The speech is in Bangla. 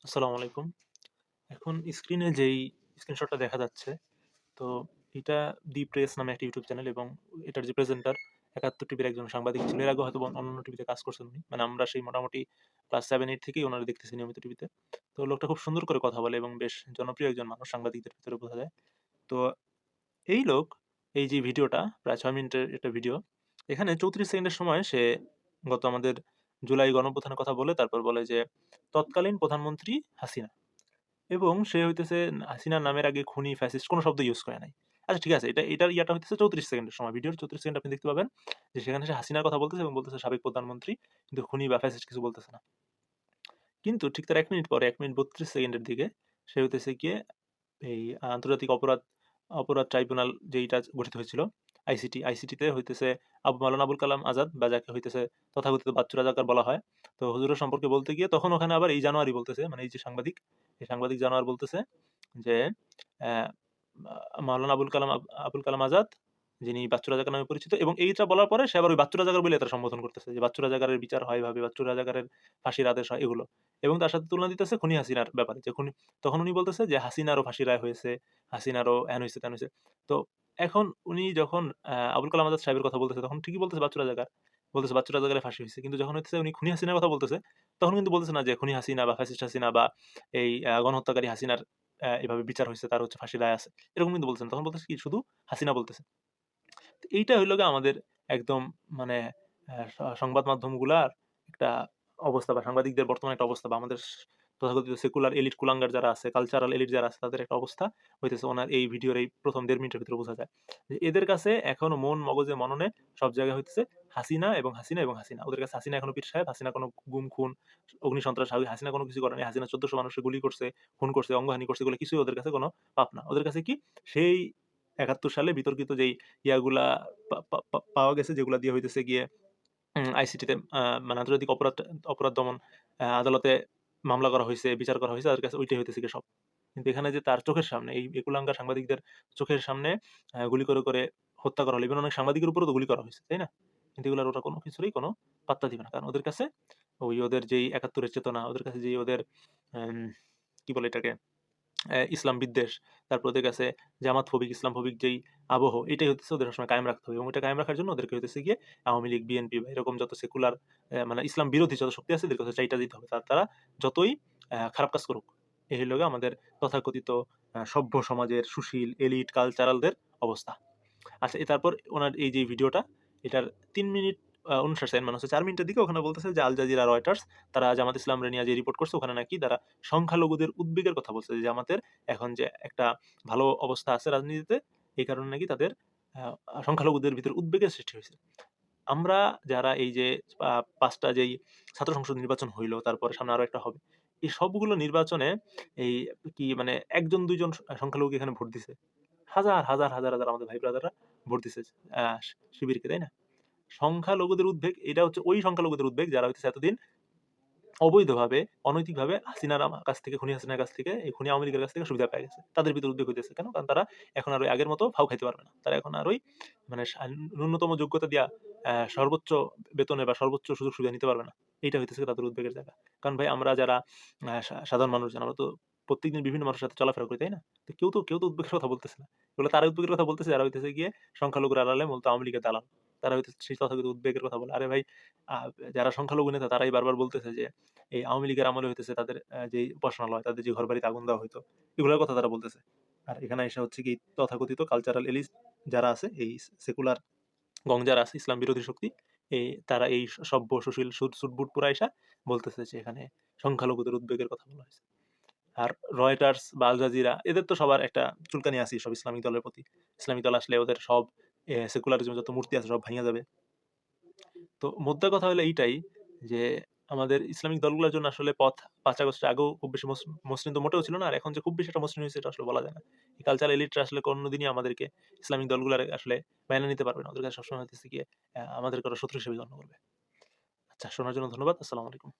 আসসালামু আলাইকুম। এখন স্ক্রিনে যেই স্ক্রিনশটটা দেখা যাচ্ছে, তো এটা দি প্রেস নামে একটা ইউটিউব চ্যানেল এবং এটার যে প্রেজেন্টার ৭১ টিভির একজন সাংবাদিক ছিল। এর আগেও হয়তোবা অন্যান্য টিভিতে কাজ করছেন উনি। মানে আমরা সেই মোটামুটি ক্লাস 7-8 থেকেই উনারে দেখতেছি নিয়মিত টিভিতে। তো লোকটা খুব সুন্দর করে কথা বলে এবং বেশ জনপ্রিয় একজন মানুষ সাংবাদিকদের ভিতরে বোঝা যায়। তো এই লোক এই যে ভিডিওটা প্রায় ৬ মিনিটের একটা ভিডিও। এখানে ৩৪ সেকেন্ডের সময় সে গত আমাদের জুলাই গণঅভ্যুত্থানের কথা বলে তারপর বলে যে তৎকালীন প্রধানমন্ত্রী হাসিনা। এবং সে হইতেছে হাসিনার নামের আগে খুনি, ফ্যাসিস্ট কোন শব্দ ইউজ করে নাই। আচ্ছা ঠিক আছে, এটার ইয়াটা হইতেছে ৩৪ সেকেন্ডের সময়। ভিডিওর ৩৪ সেকেন্ড আপনি দেখতে পাবেন যে সেখানে সে হাসিনার কথা বলতেছে এবং বলতেছে সাবেক প্রধানমন্ত্রী। কিন্তু খুনি বা ফ্যাসিস্ট কিছু বলতেছে না। কিন্তু ঠিক তার ১ মিনিট পরে ১ মিনিট ৩২ সেকেন্ডের দিকে সে হইতেছে গিয়ে এই আন্তর্জাতিক অপরাধ ট্রাইব্যুনাল যেইটা গঠিত হয়েছিল আইসিটিতে হইতেছে মাওলানা আবুল কালাম আজাদ বা যাকে হইতেছে তথাকথিত বাচ্চু রাজাকার বলা হয়। তো হুজুরের সম্পর্কে বলতে গিয়ে তখন ওখানে আবার এই জানোয়ারই বলতেছে, মানে এই যে সাংবাদিক, এই সাংবাদিক জানোয়ার বলতেছে যে অ্যা মাওলানা আবুল কালাম আজাদ যিনি বাচ্চু রাজাকার নামে পরিচিত, এবং এইটা বলার পরে সে আবার ওই বাচ্চু রাজাকার বলে তারা সম্বোধন করতেছে যে বাচ্চু রাজাকারের বিচার হয় এভাবে, বাচ্চু রাজাকারের ফাঁসির আদেশ হয় এগুলো। এবং তার সাথে তুলনা দিতেছে খুনি হাসিনার ব্যাপারে যে খুনি, তখন উনি বলতেছে যে হাসিনারও ফাঁসির রায় হয়েছে, হাসিনারও হ্যান হইছে ত্যান হইছে। তো এখন উনি যখন আবুল কালাম আজাদ সাহেবের কথা বলতেছে তখন ঠিকই বলতেছে বাচ্চু রাজাকার। বলতেছে বাচ্চু রাজাকারের ফাঁসি হইছে। কিন্তু যখন হইতেছে উনি খুনি হাসিনার কথা বলতেছে, তখন কিন্তু বলতেছে না যে খুনি হাসিনা বা ফ্যাসিস্ট হাসিনা বা এই গণহত্যাকারী হাসিনার এভাবে বিচার হইছে, তার হচ্ছে ফাঁসির রায় আছে। এরকম কিন্তু বলতেছে না। তখন বলতেছে কি শুধু হাসিনা বলতেছে। তো এইটা হইল গিয়ে আমাদের একদম মানে সংবাদ মাধ্যমগুলার একটা অবস্থা বা সাংবাদিকদের বর্তমানে একটা অবস্থা বা আমাদের তথাকথিত সেকুলার এলিট কুলাঙ্গার যারা আছে, কালচারাল এলিট যারা আছে তাদের একটা অবস্থা হইতেছে ওনার এই ভিডিওর এই ১ম ১.৫ মিনিটের ভিতরে বোঝা যায়। যে এদের কাছে এখনো মন মগজে মননে সব জায়গায় হইতেছে হাসিনা এবং হাসিনা এবং হাসিনা। ওদের কাছে হাসিনা এখনো পীর সাহেব, হাসিনা কোনো গুম খুন, অগ্নিসন্ত্রাস, হাসিনা কোনো কিছু করে নাই। হাসিনা ১৪০০ মানুষকে গুলি করছে, খুন করছে, অঙ্গহানি করছে, এগুলো কিছুই ওদের কাছে কোনো পাপ না। ওদের কাছে কি সেই ৭১ সালে বিতর্কিত যেই ইয়াগুলা পা পা পা পাওয়া গেছে যেগুলা দিয়ে হইতেছে গিয়ে আইসিটিতে মানে আন্তর্জাতিক অপরাধ দমন আদালতে মামলা করা হইছে, বিচার করা হইছে, তাদের কাছে ওইটাই হইতেছে গিয়ে সব। কিন্তু এখানে যে তার চোখের সামনে এই কুলাঙ্গার সাংবাদিকদের চোখের সামনে গুলি করে হত্যা করা হলো। ইভেন অনেক সাংবাদিকের উপরেও তো গুলি করা হইছে, তাই না? কিন্তু এগুলার ওরা কোনো কিছুরই কোনো পাত্তা দিবে না। কারণ ওদের কাছে ওদের যেই ৭১ এর চেতনা, ওদের কাছে যেই ওদের আম কি বলে এটাকে? ইসলাম বিদ্বেষ, তারপর ওদের কাছে জামাত ফোবিক, ইসলাম ফোবিক যেই আবহ, এটাই হচ্ছে ওদের সবসময় কায়েম রাখতে হবে এবং এটা কায়েম রাখার জন্য ওদেরকে হইতেছে গিয়ে আওয়ামী লীগ, বিএনপি বা এরকম যত সেকুলার মানে ইসলাম বিরোধী যত শক্তি আছে এদের কাছে চাইটা দিতে হবে। তারা যতই খারাপ কাজ করুক। এই হইল গিয়ে আমাদের তথাকথিত সভ্য সমাজের সুশীল এলিট কালচারালদের অবস্থা। আচ্ছা, তারপর উনার এই যে ভিডিওটা, এটার ৩ মিনিট ৫৯ সেকেন্ড মানে হচ্ছে ৪ মিনিটের দিকে ওখানে বলতেছে যে আল জাজিরা, রয়টার্স তারা জামাত ইসলামরে নিয়ে যে রিপোর্ট করছে ওখানে নাকি তারা সংখ্যালঘুদের উদ্বেগের কথা বলছে যে জামাতের এখন যে একটা ভালো অবস্থা আছে রাজনীতিতে, এই কারণে নাকি তাদের সংখ্যালঘুদের ভিতরে উদ্বেগের সৃষ্টি হয়েছে। আমরা যারা এই যে ৫ টা যেই ছাত্র সংসদ নির্বাচন হইলো, তারপরে সামনে আরো একটা হবে। এই সবগুলো নির্বাচনে এই কি মানে ১ জন ২ জন সংখ্যালঘু এখানে ভোট দিছে। হাজার আমাদের ভাই ব্রাদাররা ভোট দিছে আ শিবিরকে, তাই না? সংখ্যালঘুদের উদ্বেগ, এটা হচ্ছে ওই সংখ্যালঘুদের উদ্বেগ যারা হইতেছে এতদিন অবৈধভাবে, অনৈতিকভাবে হাসিনার কাছ থেকে, খুনি হাসিনার কাছ থেকে, এই খুনি আওয়ামী লীগের কাছ থেকে সুবিধা পেয়ে গেছে। তাদের ভিতরে উদ্বেগ হইতেছে কেন? কারণ তারা এখন আর ওই আগের মতো ফাউ খাইতে পারবে না। তারা এখন আর ওই মানে ন্যূনতম যোগ্যতা দিয়া সর্বোচ্চ বেতনে বা সর্বোচ্চ সুযোগ সুবিধা নিতে পারবে না। এইটা হইতেছে তাদের উদ্বেগের জায়গা। কারণ ভাই আমরা যারা সাধারণ মানুষজন, আমরা তো প্রত্যেকদিন বিভিন্ন মানুষের সাথে চলাফেরা করি, তাই না? তো কেউ তো উদ্বেগের কথা বলতেছে না। এগুলো তারা উদ্বেগের কথা বলতেছে যারা হইতেছে গিয়ে সংখ্যালঘুর আড়ালে মূলত আওয়ামী লীগের দালাল। তারা হইতেছে সেই তথাকথিত উদ্বেগের কথা বলে। আরে ভাই, আ যারা সংখ্যালঘু নেতা তারাই বারবার বলতেছে যে এই আওয়ামী লীগের আমলে হইতেছে তাদের যেই উপাসনালয়, তাদের যে ঘরবাড়িতে আগুন দেওয়া হইতো, এগুলোর কথা তারা বলতেছে। আর এখানে এসে হচ্ছে কি তথাকথিত কালচারাল এলিট যারা আছে, এই সেকুলার গং যারা আছে, ইসলাম বিরোধী শক্তি, তারা এই সভ্য সুশীল সুট-বুট পরে আইসা বলতেছে যে এখানে সংখ্যালঘুদের উদ্বেগের কথা বলা হয়েছে। আর রয়টার্স বা আল জাজিরা এদের তো সবার একটা চুলকানি আছেই সব ইসলামিক দলের প্রতি। ইসলামিক দল আসলে ওদের সব সেকুলারিজম যত মূর্তি আছে সব ভাইঙা যাবে। তো মোদ্দা কথা হলো এইটাই যে আমাদের ইসলামিক দলগুলোর জন্য আসলে পথ ৫ আগস্টে আগেও খুব বেশি মসৃণ তো মোটেও ছিল না। আর এখন যে খুব বেশি একটা মসৃণ হয়েছে এটা আসলে বলা যায় না। এই কালচারাল এলিটরা আসলে কোনদিনই আমাদেরকে ইসলামিক দলগুলার আসলে মাইনা নিতে পারবে না। ওদের কাছে সবসময় হইতেছে গিয়ে আমাদেরকে ওরা শত্রু হিসেবে গণ্য করবে। আচ্ছা, শোনার জন্য ধন্যবাদ। আসসালামু আলাইকুম।